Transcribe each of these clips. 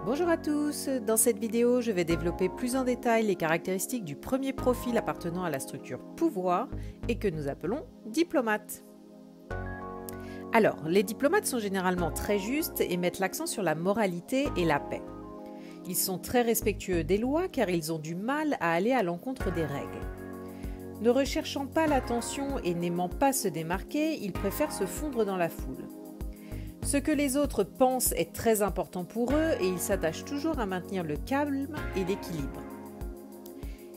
Bonjour à tous, dans cette vidéo je vais développer plus en détail les caractéristiques du premier profil appartenant à la structure pouvoir et que nous appelons diplomate. Alors, les diplomates sont généralement très justes et mettent l'accent sur la moralité et la paix. Ils sont très respectueux des lois car ils ont du mal à aller à l'encontre des règles. Ne recherchant pas l'attention et n'aimant pas se démarquer, ils préfèrent se fondre dans la foule. Ce que les autres pensent est très important pour eux et ils s'attachent toujours à maintenir le calme et l'équilibre.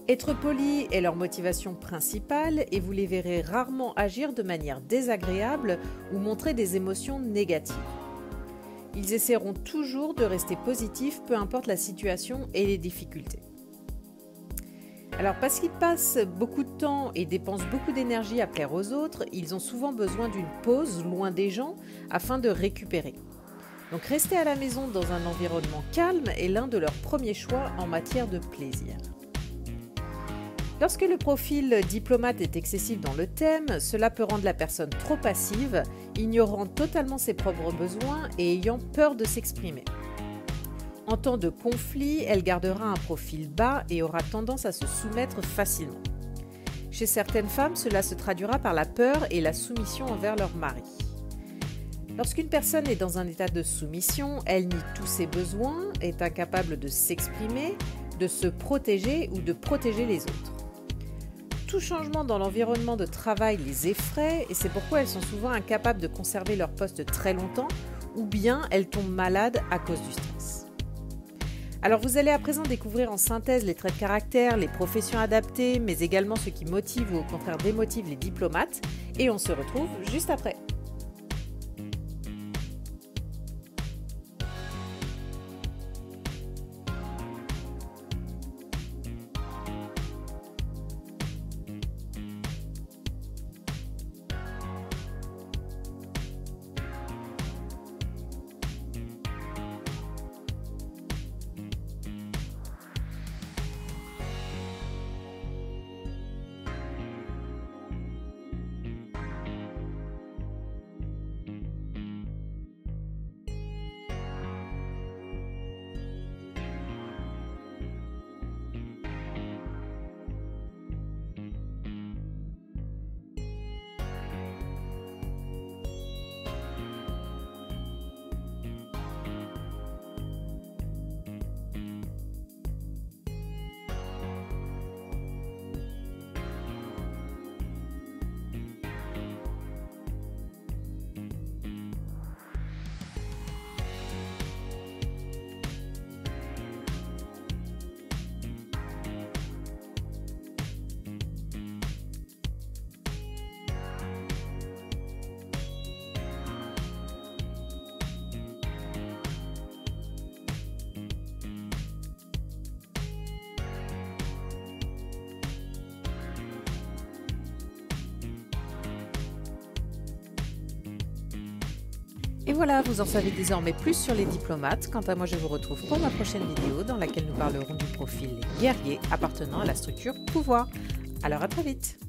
Être poli est leur motivation principale et vous les verrez rarement agir de manière désagréable ou montrer des émotions négatives. Ils essaieront toujours de rester positifs, peu importe la situation et les difficultés. Alors parce qu'ils passent beaucoup de temps et dépensent beaucoup d'énergie à plaire aux autres, ils ont souvent besoin d'une pause loin des gens afin de récupérer. Donc rester à la maison dans un environnement calme est l'un de leurs premiers choix en matière de plaisir. Lorsque le profil diplomate est excessif dans le thème, cela peut rendre la personne trop passive, ignorant totalement ses propres besoins et ayant peur de s'exprimer. En temps de conflit, elle gardera un profil bas et aura tendance à se soumettre facilement. Chez certaines femmes, cela se traduira par la peur et la soumission envers leur mari. Lorsqu'une personne est dans un état de soumission, elle nie tous ses besoins, est incapable de s'exprimer, de se protéger ou de protéger les autres. Tout changement dans l'environnement de travail les effraie et c'est pourquoi elles sont souvent incapables de conserver leur poste très longtemps ou bien elles tombent malades à cause du stress. Alors vous allez à présent découvrir en synthèse les traits de caractère, les professions adaptées, mais également ce qui motive ou au contraire démotive les diplomates et on se retrouve juste après. Et voilà, vous en savez désormais plus sur les diplomates. Quant à moi, je vous retrouve pour ma prochaine vidéo dans laquelle nous parlerons du profil guerrier appartenant à la structure pouvoir. Alors à très vite!